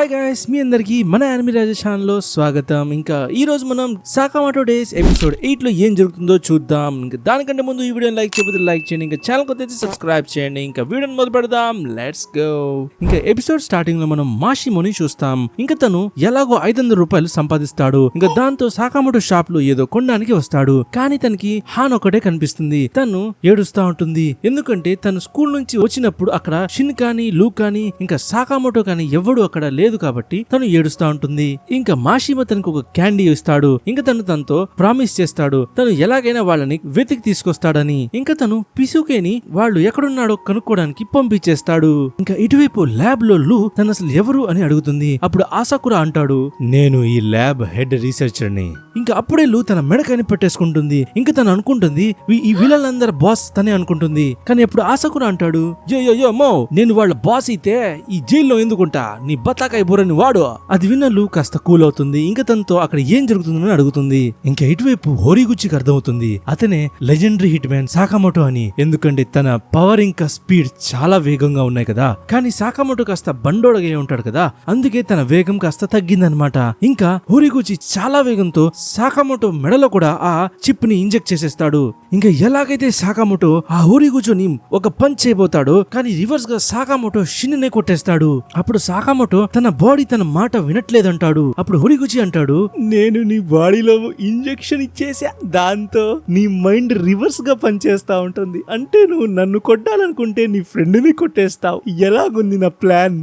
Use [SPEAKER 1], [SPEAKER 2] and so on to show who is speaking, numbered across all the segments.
[SPEAKER 1] Hi guys, మీ అందరికి మన anime రాజా channel లో స్వాగతం. ఇంకా ఈ రోజు మనం సాకామోటో డేస్ ఎపిసోడ్ 8 లో ఏం జరుగుతుందో చూద్దాం. ఇంకా దానికంటే ముందు ఈ వీడియోని లైక్ చేయకపోతే లైక్ చేయండి, ఇంకా ఛానల్ కొత్త అయితే సబ్స్క్రైబ్ చేయండి. ఇంకా వీడియోని మొదలు పెడదాం, లెట్స్ గో. ఇంకా ఎపిసోడ్ స్టార్టింగ్ లో మనం మాషిమోని చూస్తాం. ఇంకా తను ఎలాగో 500 రూపాయలు సంపాదిస్తాడు. ఇంకా దాంతో సాకామోటో షాప్ లో ఏదో కొనడానికి వస్తాడు. కానీ తనకి హాన్ ఒకటే కనిపిస్తుంది. తను ఏడుస్తా ఉంటుంది, ఎందుకంటే తను స్కూల్ నుంచి వచ్చినప్పుడు అక్కడ షిన్ కానీ లూ కానీ ఇంకా సాకామోటో కానీ ఎవడు అక్కడ లేదు కాబట్టి తను ఏడుస్తా ఉంటుంది. ఇంకా మాషిమో తనకు ఒక క్యాండీ ఇస్తాడు. ఇంకా తనతో ప్రామిస్ చేస్తాడు తను ఎలాగైనా వాళ్ళని వెతికి తీసుకొస్తాడని. ఇంకా తను పిసుకేని వాళ్ళు ఎక్కడున్నాడో కనుక్కోవడానికి పంపించేస్తాడు. ఇంకా ఇటువైపు ల్యాబ్ లో లు తను అసలు ఎవరు అని అడుగుతుంది. అప్పుడు ఆసాకురా అంటాడు, నేను ఈ ల్యాబ్ హెడ్ రీసెర్చర్ ని. ఇంకా అప్పుడే లు తన మెడకని పెట్టేసుకుంటుంది. ఇంకా తను అనుకుంటుంది ఈ వీళ్ళందరి బాస్ తనే అనుకుంటుంది. కానీ అప్పుడు ఆసాకురా అంటాడు, యో మో, నేను వాళ్ళ బాస్ అయితే ఈ జైల్లో ఎందుకుంటా, నీ బతాకాయ బుర్రని వాడు. అది విన్న లు కాస్త కూల్ అవుతుంది. ఇంకా తనతో అక్కడ ఏం జరుగుతుందని అడుగుతుంది. ఇంకా ఇటువైపు హోరిగుచ్చికి అర్థమవుతుంది అతనే లెజెండరీ హిట్ మ్యాన్ సాకామోటో అని. ఎందుకంటే తన పవర్ ఇంకా స్పీడ్ చాలా వేగంగా ఉన్నాయి కదా. కానీ సాకామోటో కాస్త బండోడగా ఉంటాడు కదా, అందుకే తన వేగం కాస్త తగ్గిందనమాట. ఇంకా హోరిగుచి చాలా వేగంతో సాకామోటో మెడలో కూడా ఆ చిప్ ని ఇంజెక్ట్ చేసేస్తాడు. ఇంకా ఎలాగైతే సాకామోటో ఆ హోరిగుచోని ఒక పంచ్ చేయబోతాడో కానీ రివర్స్ గా సాకామోటో షిన్ నే కొట్టేస్తాడు. అప్పుడు సాకామోటో తన బాడీ తన మాట వినట్లేదంటాడు. అప్పుడు హోరిగుచి అంటాడు, నేను నీ బాడీలో ఇంజెక్షన్ ఇచ్చేసా, దాంతో నీ మైండ్ రివర్స్ గా పనిచేస్తా ఉంటుంది. అంటే నువ్వు నన్ను కొట్టాలనుకుంటే నీ ఫ్రెండ్ ని కొట్టేస్తావు. ఎలాగుంది నా ప్లాన్?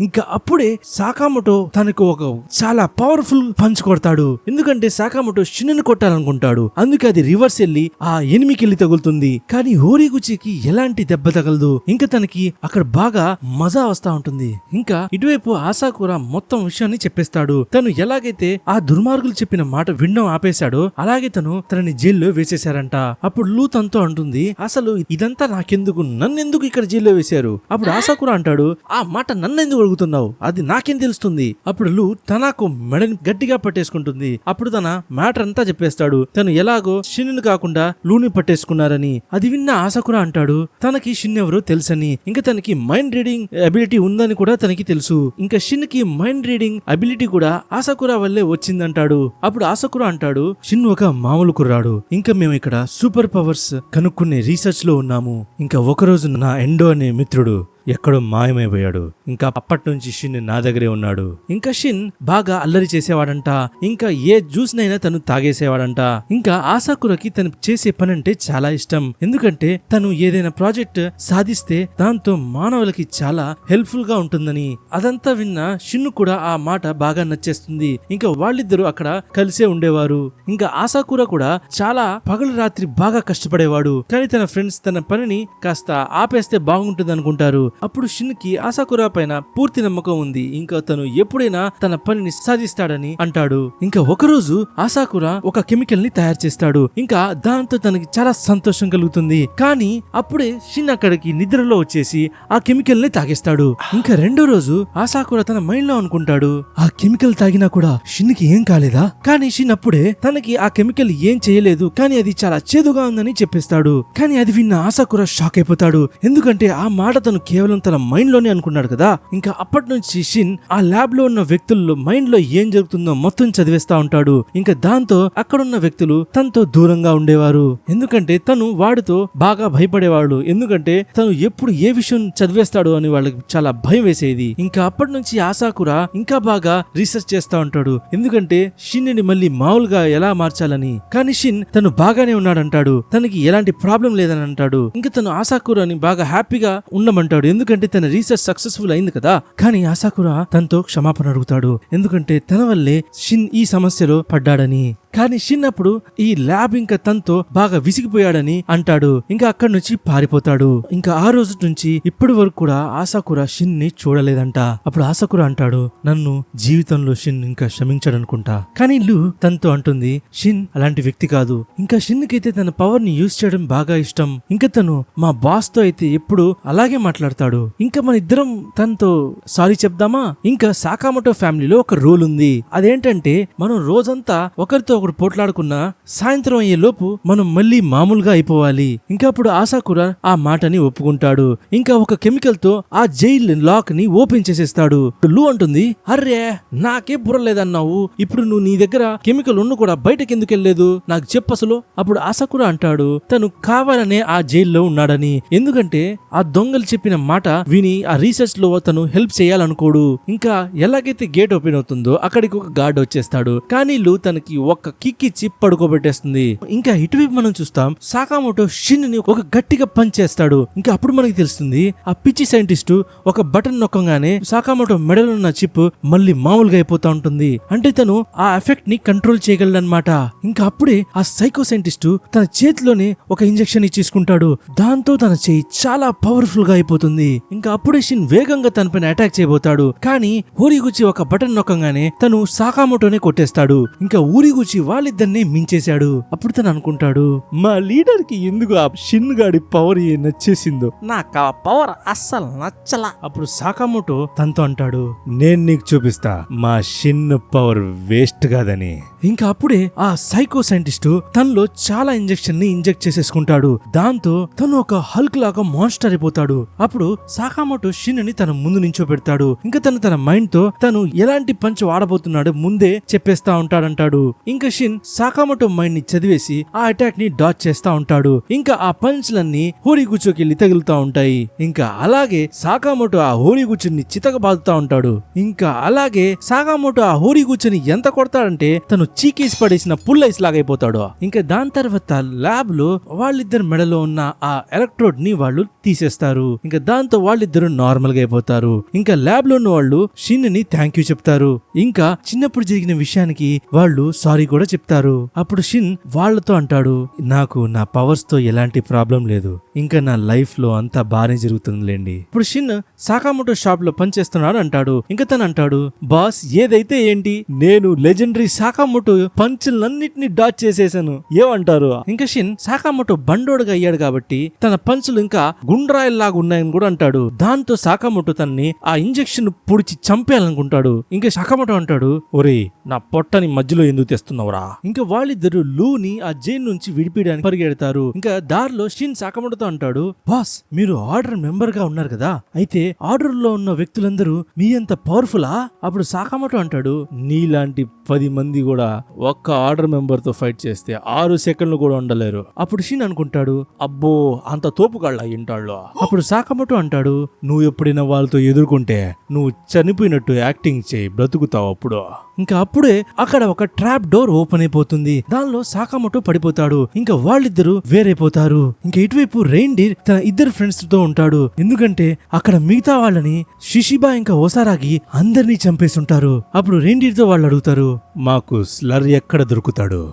[SPEAKER 1] ఇంకా అప్పుడే సాకామోటో తనకు ఒక చాలా పవర్ఫుల్ పంచ్ కొడతాడు. ఎందుకంటే సాకామోటో షిన్ను కొట్టాలనుకుంటాడు, అందుకే అది రివర్స్ వెళ్ళి ఆ ఎనిమికెళ్ళి తగులుతుంది. కానీ హోరిగుచికి ఎలాంటి దెబ్బ తగలదు. ఇంకా తనకి అక్కడ బాగా మజా వస్తా ఉంటుంది. ఇంకా ఇటువైపు ఆసాకురా మొత్తం విషయాన్ని చెప్పేస్తాడు. తను ఎలాగైతే ఆ దుర్మార్గులు చెప్పిన మాట వినడం ఆపేశాడో అలాగే తనని జైల్లో వేసేశారంట. అప్పుడు లూ తనతో అంటుంది, అసలు ఇదంతా నాకెందుకు, నన్నెందుకు ఇక్కడ జైల్లో వేశారు? అప్పుడు ఆసాకురా అంటాడు, ఆ మాట నన్నెందుకు అడుగుతున్నావు, అది నాకేం తెలుస్తుంది? అప్పుడు లు తనకు మెడని గట్టిగా పట్టేసుకుంటుంది. అప్పుడు తన మ్యాటర్ అంతా చెప్పేస్తాడు. తను ఎలాగో షిన్ కాకుండా లూని పట్టేసుకున్నారని. అది విన్న ఆసాకురా అంటాడు తనకి షిన్ ఎవరో తెలుసని. ఇంకా తనకి మైండ్ రీడింగ్ అబిలిటీ ఉందని కూడా తనకి తెలుసు. ఇంకా షిన్ కి మైండ్ రీడింగ్ అబిలిటీ కూడా ఆసాకురా వల్లే వచ్చిందంటాడు. అప్పుడు ఆసాకురా అంటాడు, షిన్ ఒక మామూలు కుర్రాడు, ఇంకా మేము ఇక్కడ సూపర్ పవర్స్ కనుక్కునే రీసెర్చ్ లో ఉన్నాము. ఇంకా ఒకరోజు నా ఎండో అనే మిత్రుడు ఎక్కడో మాయమైపోయాడు. ఇంకా అప్పటి నుంచి షిన్ నా దగ్గరే ఉన్నాడు. ఇంకా షిన్ బాగా అల్లరి చేసేవాడంట. ఇంకా ఏ జ్యూస్ నైనా తను తాగేసేవాడంట. ఇంకా ఆసాకురకి తను చేసే పని అంటే చాలా ఇష్టం. ఎందుకంటే తను ఏదైనా ప్రాజెక్ట్ సాధిస్తే దాంతో మానవులకి చాలా హెల్ప్ఫుల్ గా ఉంటుందని. అదంతా విన్న షిన్ కూడా ఆ మాట బాగా నచ్చేస్తుంది. ఇంకా వాళ్ళిద్దరూ అక్కడ కలిసే ఉండేవారు. ఇంకా ఆసాకుర కూడా చాలా పగలు రాత్రి బాగా కష్టపడేవాడు. కానీ తన ఫ్రెండ్స్ తన పనిని కాస్త ఆపేస్తే బాగుంటుంది అనుకుంటారు. అప్పుడు షిన్ కి ఆసాకురా పైన పూర్తి నమ్మకం ఉంది. ఇంకా తను ఎప్పుడైనా తన పనిని సాధిస్తాడని అంటాడు. ఇంకా ఒకరోజు ఆసాకురా ఒక కెమికల్ ని తయారు చేస్తాడు. ఇంకా దాంతో తనకి చాలా సంతోషం కలుగుతుంది. కానీ అప్పుడే షిన్ అక్కడికి నిద్రలో వచ్చేసి ఆ కెమికల్ ని తాగేస్తాడు. ఇంకా రెండో రోజు ఆసాకురా తన మైండ్ లో అనుకుంటాడు, ఆ కెమికల్ తాగినా కూడా షిన్ కి ఏం కాలేదా? కానీ షిన్ అప్పుడే తనకి ఆ కెమికల్ ఏం చేయలేదు, కానీ అది చాలా చేదుగా ఉందని చెప్పేస్తాడు. కానీ అది విన్న ఆసాకురా షాక్ అయిపోతాడు. ఎందుకంటే ఆ మాట తను కేవలం తన మైండ్ లోనే అనుకున్నాడు కదా. ఇంకా అప్పటి నుంచి షిన్ ఆ ల్యాబ్ లో ఉన్న వ్యక్తుల్లో మైండ్ లో ఏం జరుగుతుందో మొత్తం చదివేస్తా ఉంటాడు. ఇంకా దాంతో అక్కడున్న వ్యక్తులు తనతో దూరంగా ఉండేవారు. ఎందుకంటే తను వాడితో బాగా భయపడేవాడు. ఎందుకంటే తను ఎప్పుడు ఏ విషయం చదివేస్తాడు అని వాళ్ళకి చాలా భయం వేసేది. ఇంకా అప్పటి నుంచి ఆసాకురా ఇంకా బాగా రీసెర్చ్ చేస్తా ఉంటాడు. ఎందుకంటే షిన్ ని మళ్ళీ మామూలుగా ఎలా మార్చాలని. కానీ షిన్ తను బాగానే ఉన్నాడంటాడు, తనకి ఎలాంటి ప్రాబ్లం లేదని అంటాడు. ఇంకా తను ఆసాకురాని బాగా హ్యాపీగా ఉండమంటాడు. ఎందుకంటే తన రీసెర్చ్ సక్సెస్ఫుల్ అయింది కదా. కానీ ఆసాకురా తనతో క్షమాపణ అడుగుతాడు. ఎందుకంటే తన వల్లే షిన్ ఈ సమస్యలో పడ్డాడని. కానీ షిన్ అప్పుడు ఈ ల్యాబ్ ఇంకా తనతో బాగా విసిగిపోయాడని అంటాడు. ఇంకా అక్కడి నుంచి పారిపోతాడు. ఇంకా ఆ రోజు నుంచి ఇప్పటి వరకు కూడా ఆసాకురా షిన్ ని చూడలేదంట. అప్పుడు ఆసాకురా అంటాడు, నన్ను జీవితంలో షిన్ ఇంకా క్షమించాడనుకుంటా. కానీ లు తనతో అంటుంది, షిన్ అలాంటి వ్యక్తి కాదు. ఇంకా షిన్ కైతే తన పవర్ ని యూజ్ చేయడం బాగా ఇష్టం. ఇంకా తను మా బాస్ తో అయితే ఎప్పుడు అలాగే మాట్లాడతాడు. మాట్లాడతాడు. ఇంకా మన ఇద్దరం తనతో సారీ చెప్దామా? ఇంకా సాకామోటో ఫ్యామిలీలో ఒక రూల్ ఉంది. అదేంటంటే మనం రోజంతా ఒకరితో ఒకరు పోట్లాడుకున్నా సాయంత్రం అయ్యే లోపు మనం మళ్ళీ మామూలుగా అయిపోవాలి. ఇంకా అప్పుడు ఆసాకురా ఆ మాటని ఒప్పుకుంటాడు. ఇంకా ఒక కెమికల్ తో ఆ జైల్ లాక్ ని ఓపెన్ చేసేస్తాడు. లూ అంటుంది, అర్రే నాకే బుర్రలేదన్నావు, ఇప్పుడు నువ్వు నీ దగ్గర కెమికల్ ఉన్న కూడా బయటకి ఎందుకు వెళ్ళలేదు, నాకు చెప్పు అసలు. అప్పుడు ఆసాకురా అంటాడు తను కావాలనే ఆ జైల్లో ఉన్నాడని. ఎందుకంటే ఆ దొంగలు చెప్పిన మాట విని ఆ రీసెర్చ్ లో తను హెల్ప్ చేయాలనుకోడు. ఇంకా ఎలాగైతే గేట్ ఓపెన్ అవుతుందో అక్కడికి ఒక గార్డ్ వచ్చేస్తాడు. కానీ లూ తనకి ఒక కిక్ ఇచ్చి పడుకోబెట్టేస్తుంది. ఇంకా ఇటువైపు మనం చూస్తాం సాకామోటో షిన్ ని ఒక గట్టిగా పంచ్ చేస్తాడు. ఇంకా అప్పుడు మనకి తెలుస్తుంది ఆ పిచ్చి సైంటిస్ట్ ఒక బటన్ నొక్కగానే సాకామోటో మెడలో ఉన్న చిప్ మళ్ళీ మామూలుగా అయిపోతా ఉంటుంది. అంటే తను ఆ ఎఫెక్ట్ ని కంట్రోల్ చేయగలడన్నమాట. ఇంకా అప్పుడే ఆ సైకో సైంటిస్ట్ తన చేతిలోనే ఒక ఇంజెక్షన్ ఇచ్చేసుకుంటాడు. దాంతో తన చేయి చాలా పవర్ఫుల్ గా అయిపోతుంది. ఇంకా అప్పుడే షిన్ వేగంగా తన పైన అటాక్ చేయబోతాడు. కానీ ఊరిగుచి ఒక బటన్ నొక్కగానే తను సాకామోటోనే కొట్టేస్తాడు. ఇంకా ఊరిగుచి వాళ్ళిద్దరిని మించేశాడు. అప్పుడు తను అనుకుంటాడు, మా లీడర్ కి ఎందుకు ఆ షిన్ గాడి పవర్ నచ్చేసిందో, నాకు ఆ పవర్ అస్సలు నచ్చలా. అప్పుడు సాకామోటో తనతో అంటాడు, నేను నీకు చూపిస్తా మా షిన్ పవర్ వేస్ట్ కాదని. ఇంకా అప్పుడే ఆ సైకో సైంటిస్ట్ తనలో చాలా ఇంజెక్షన్ ని ఇంజెక్ట్ చేసేసుకుంటాడు. దాంతో తను ఒక హల్క్ లాగా మాన్స్టర్ అయిపోతాడు. అప్పుడు సాకామోటో షిన్ ని తన ముందు నించో పెడతాడు. ఇంకా తన మైండ్ తో తను ఎలాంటి పంచ్ వాడబోతున్నాడో ముందే చెప్పేస్తా ఉంటాడంటాడు. ఇంకా షిన్ సాకామోటో మైండ్ ని చదివేసి ఆ అటాక్ ని డాచ్ చేస్తా ఉంటాడు. ఇంకా ఆ పంచ్లన్నీ హోరీగుచోకెళ్ళి తగులుతా ఉంటాయి. ఇంకా అలాగే సాకామోటో ఆ హోరీగుచుని చితకబాదుతా ఉంటాడు. ఇంకా అలాగే సాకామోటో ఆ హోరీగుచుని ఎంత కొడతాడంటే తను చీకేసి పడేసిన పుల్లైస్ లాగైపోతాడు. ఇంకా దాని తర్వాత ల్యాబ్ లో వాళ్ళిద్దరు మెడలో ఉన్న ఆ ఎలక్ట్రోడ్ ని వాళ్ళు తీసేస్తారు. ఇంకా దాంతో వాళ్ళిద్దరు నార్మల్ గా అయిపోతారు. ఇంకా ల్యాబ్ లో ఉన్న వాళ్ళు షిన్ ని థ్యాంక్ యూ చెప్తారు. ఇంకా చిన్నప్పుడు జరిగిన విషయానికి వాళ్ళు సారీ కూడా చెప్తారు. అప్పుడు షిన్ వాళ్ళతో అంటాడు, నాకు నా పవర్స్ తో ఎలాంటి ప్రాబ్లం లేదు, ఇంకా నా లైఫ్ లో అంతా బాగానే జరుగుతుందిలేండి. ఇప్పుడు షిన్ సాకామోటో షాప్ లో పనిచేస్తున్నాడు అంటాడు. ఇంకా తను అంటాడు, బాస్ ఏదైతే ఏంటి, నేను లెజెండరీ సాకామోటో పంచులన్నిటిని డాచ్ చేసేసాను, ఏమంటారు? ఇంకా షిన్ సాకామోటో బండోడుగా అయ్యాడు కాబట్టి తన పంచులు ఇంకా గుండ్రాయిల్లాగా ఉన్నాయని కూడా అంటాడు. దాంతో సాకామోటో తనని ఆ ఇంజెక్షన్ పొడిచి చంపేయాలనుకుంటాడు. ఇంకా సాకామోటో అంటాడు, ఒరే నా పొట్టని మధ్యలో ఎందుకు తెస్తున్నావురా? ఇంకా వాళ్ళిద్దరు లూని ఆ జైలు నుంచి విడిపించడానికి పరిగెడతారు. ఇంకా దారిలో షిన్ సాకామోటోతో అంటాడు, బాస్ మీరు ఆర్డర్ మెంబర్ గా ఉన్నారు కదా, అయితే ఆర్డర్ లో ఉన్న వ్యక్తులందరూ మీ అంత పవర్ఫులా? అప్పుడు సాకామోటో అంటాడు, నీలాంటి 10 మంది కూడా ఒక్క ఆర్డర్ మెంబర్ తో ఫైట్ చేస్తే 6 సెకండ్లు కూడా ఉండలేరు. అప్పుడు షిన్ అనుకుంటాడు, అబ్బో అంత తోపుగాళ్ళ ఇంటాళ్ళు. అప్పుడు సాకామోటో అంటాడు, నువ్వు ఎప్పుడైనా వాళ్ళతో ఎదుర్కొంటే నువ్వు చనిపోయినట్టు యాక్టింగ్ చేయి, బ్రతుకుతావు అప్పుడు. ఇంకా అప్పుడే అక్కడ ఒక ట్రాప్ డోర్ ఓపెన్ అయిపోతుంది. దానిలో సాకామోటో పడిపోతాడు. ఇంకా వాళ్ళిద్దరూ వేరైపోతారు. ఇంకా ఇటువైపు రెయిన్డీర్ తన ఇద్దరు ఫ్రెండ్స్ తో ఉంటాడు. ఎందుకంటే అక్కడ మిగతా వాళ్ళని షిషిబా ఇంకా ఓసారాగి అందరినీ చంపేస్తుంటారు. అప్పుడు రెయిన్డీర్ తో వాళ్ళు అడుగుతారు, మాకు స్లర్ ఎక్కడ దొరుకుతాడు,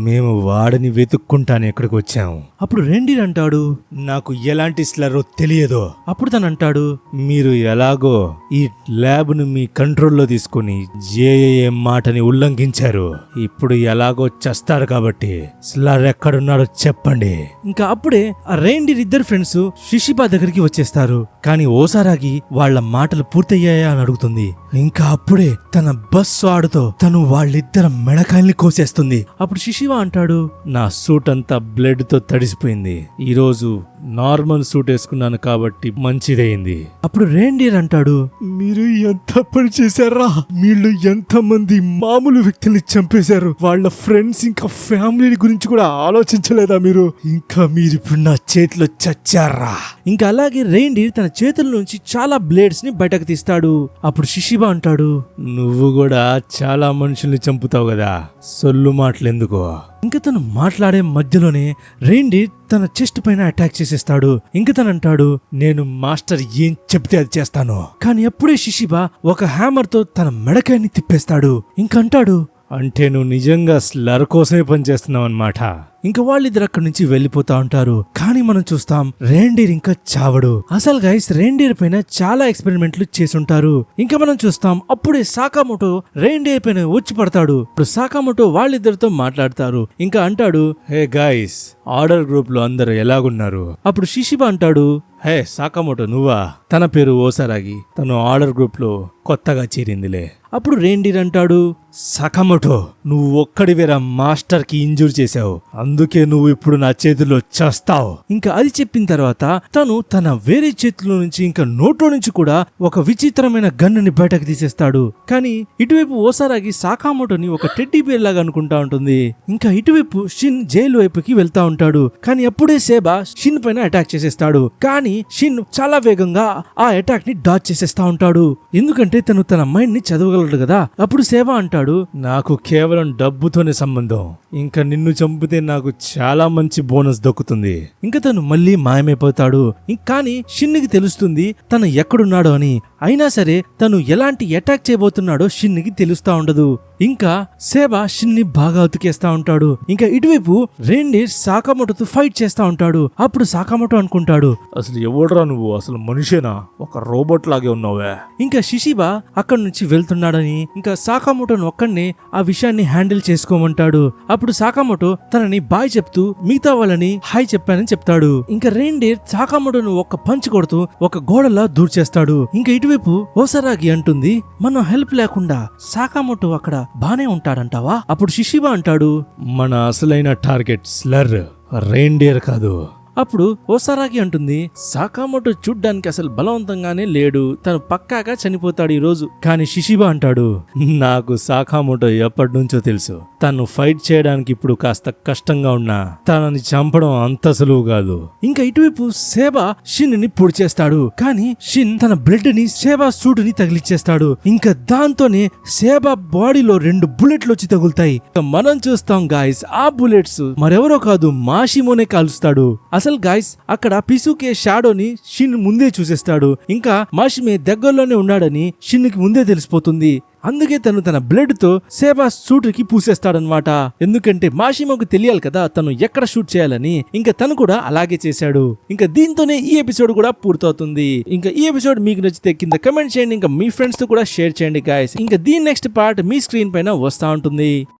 [SPEAKER 1] మేము వాడిని వెతుక్కుంటాను ఎక్కడికి వచ్చాము. అప్పుడు రెయిన్డీర్ అంటాడు, నాకు ఎలాంటి స్లరో తెలియదు. అప్పుడు తను అంటాడు, మీరు ఎలాగో ఈ ల్యాబ్ ను మీ కంట్రోల్లో తీసుకుని జేఏఏ మాటని ఉల్లంఘించారు, ఇప్పుడు ఎలాగో చేస్తారు కాబట్టి స్లర్ ఎక్కడున్నాడో చెప్పండి. ఇంకా అప్పుడే ఆ రెయిన్డీర్ ఇద్దరు ఫ్రెండ్స్ షిషిబా దగ్గరికి వచ్చేస్తారు. కానీ ఓసారాగి వాళ్ళ మాటలు పూర్తయ్యాయా అని అడుగుతుంది. ఇంకా అప్పుడే తన బస్సు ఆడుతో తను వాళ్ళిద్దరు మెడకాయల్ని కోసేస్తుంది. అప్పుడు షిషిబా అంటాడు, నా సూట్ అంతా బ్లడ్ తో తడిసిపోయింది, ఈరోజు నార్మల్ సూట్ వేసుకున్నాను కాబట్టి మంచిదైంది. అప్పుడు రెయిన్డీర్ అంటాడు, మీరు ఎంత పని చేశారా, వీళ్ళు ఎంత మంది మామూలు వ్యక్తుల్ని చంపేశారు, వాళ్ళ ఫ్రెండ్స్ ఇంకా ఫ్యామిలీ గురించి కూడా ఆలోచించలేదా మీరు, ఇంకా మీరు ఇప్పుడు నా చేతిలో చచ్చారా. ఇంకా అలాగే రెయిన్డీర్ తన చేతుల నుంచి చాలా బ్లేడ్స్ ని బయటకు తీస్తాడు. అప్పుడు షిషిబా అంటాడు, నువ్వు కూడా చాలా మనుషుల్ని చంపుతావు కదా, సొల్లు మాటలెందుకో. ఇంకా తను మాట్లాడే మధ్యలోనే రెయిన్డీర్ తన చెస్ట్ పైన అటాక్ చేసేస్తాడు. ఇంకా తను అంటాడు, నేను మాస్టర్ ఏం చెప్తే అది చేస్తాను. కానీ అప్పుడే షిషిబా ఒక హ్యామర్ తో తన మెడకాయని తిప్పేస్తాడు. ఇంకంటాడు, అంటే నువ్వు నిజంగా స్లర్ కోసమే పనిచేస్తున్నావు అన్నమాట. ఇంకా వాళ్ళిద్దరు అక్కడి నుంచి వెళ్ళిపోతా ఉంటారు. కానీ మనం చూస్తాం రెయిన్డీర్ ఇంకా చావడు. అసలు గైస్ రెయిన్డీర్ పైన చాలా ఎక్స్పెరిమెంట్లు చేసుంటారు. ఇంకా మనం చూస్తాం అప్పుడే సాకామోటో రెయిన్డీర్ పైన వచ్చి పడతాడు. ఇప్పుడు సాకామోటో వాళ్ళిద్దరితో మాట్లాడతారు. ఇంకా అంటాడు, హే గైస్, ఆర్డర్ గ్రూప్ లో అందరు ఎలాగున్నారు? అప్పుడు షిషిబా అంటాడు, హే సాకామోటో నువ్వా? తన పేరు ఓసారాగి. తను ఆర్డర్ గ్రూప్ లో కొత్తగా చేరిందిలే. అప్పుడు రెయిన్డీర్ అంటాడు, సకామోటో నువ్వు ఒక్కడివేరా మాస్టర్ కి ఇంజూర్ చేశావు, అందుకే నువ్వు ఇప్పుడు నా చేతిలో చస్తావు. ఇంకా అది చెప్పిన తర్వాత తను తన వేరే చేతిలో నుంచి ఇంకా నోట్లో నుంచి కూడా ఒక విచిత్రమైన గన్నుని బయటకు తీసేస్తాడు. కానీ ఇటువైపు ఓసారాగి సాకామోటోని ఒక టెడ్డీ బేర్ లాగా అనుకుంటా ఉంటుంది. ఇంకా ఇటువైపు షిన్ జైలు వైపుకి వెళ్తా ఉంటాడు. కానీ అప్పుడే సేబా షిన్ పైన అటాక్ చేసేస్తాడు. కానీ షిన్ చాలా వేగంగా ఆ అటాక్ ని డాచ్ చేసేస్తా ఉంటాడు. ఎందుకంటే తను తన మైండ్ ని చదవగలడు కదా. అప్పుడు సేబా అంటాడు, నాకు కేవలం డబ్బుతోనే సంబంధం, ఇంకా నిన్ను చంపితే నాకు చాలా మంచి బోనస్ దక్కుతుంది. ఇంకా తను మళ్ళీ మాయమైపోతాడు. కానీ షిన్కి తెలుస్తుంది తను ఎక్కడున్నాడో అని. అయినా సరే తను ఎలాంటి అటాక్ చేయబోతున్నాడో షిన్కి తెలుస్తా ఉండదు. ఇంకా సేబా షిన్ని బాగా ఉతికేస్తా ఉంటాడు. ఇంకా ఇటువైపు రెయిన్డీర్ సాకామోటోతో ఫైట్ చేస్తా ఉంటాడు. అప్పుడు సాకామోటో అనుకుంటాడు, అసలు ఎవడ్రా నువ్వు, అసలు మనిషేనా, ఒక రోబోట్ లాగే ఉన్నావే. ఇంకా షిషిబా అక్కడి నుంచి వెళ్తున్నాడని ఇంకా సాకామోటోను ఒక్కడిని ఆ విషయాన్ని హ్యాండిల్ చేసుకోమంటాడు. అప్పుడు సాకామోటో తనని బాయ్ చెప్తూ మిగతా వాళ్ళని హాయ్ చెప్పానని చెప్తాడు. ఇంకా రెయిన్డీర్ సాకామోటోను ఒక పంచ్ కొడుతూ ఒక గోడలా దూర్చేస్తాడు. ఇంకా ఇటువైపు ఓసారాగి అంటుంది, మనం హెల్ప్ లేకుండా సాకామోటో అక్కడ బానే ఉంటాడంటావా? అప్పుడు షిషిబా అంటాడు, మన అసలైన టార్గెట్ స్లర్, రెయిన్డీర్ కాదు. అప్పుడు ఓసారాగి అంటుంది, సాకామోటో చూడ్డానికి అసలు బలవంతంగానే లేడు, తను పక్కాగా చనిపోతాడు ఈ రోజు. కానీ షిషిబా అంటాడు, నాకు సాకామోటో ఎప్పటి నుంచో తెలుసు, తను ఫైట్ చేయడానికి ఇప్పుడు కాస్త కష్టంగా ఉన్నా తనని చంపడం అంత సులువు కాదు. ఇంకా ఇటువైపు సేబా షిన్ ని పొడి చేస్తాడు. కానీ షిన్ తన బ్లడ్ ని సేబా సూట్ ని తగిలిచ్చేస్తాడు. ఇంకా దాంతోనే సేబా బాడీలో 2 బుల్లెట్లు వచ్చి తగులుతాయి. మనం చూస్తాం గాయస్, ఆ బుల్లెట్స్ మరెవరో కాదు మాషిమోనే కాలుస్తాడు. అసలు గాయస్ అక్కడ పిసుకే షాడోని షిన్ ముందే చూసేస్తాడు. ఇంకా మాషిమే దగ్గరలోనే ఉన్నాడని షిన్ కి ముందే తెలిసిపోతుంది. అందుకే తను తన బ్లడ్ తో సేబా షూట్ కి పూసేస్తాడనమాట. ఎందుకంటే మాషిమోకు తెలియాలి కదా తను ఎక్కడ షూట్ చేయాలని. ఇంకా తను కూడా అలాగే చేశాడు. ఇంకా దీంతోనే ఈ ఎపిసోడ్ కూడా పూర్తవుతుంది. ఇంకా ఈ ఎపిసోడ్ మీకు నచ్చితే కింద కమెంట్ చేయండి. ఇంకా మీ ఫ్రెండ్స్ తో కూడా షేర్ చేయండి గాయస్. ఇంకా దీని నెక్స్ట్ పార్ట్ మీ స్క్రీన్ పైన వస్తా ఉంటుంది.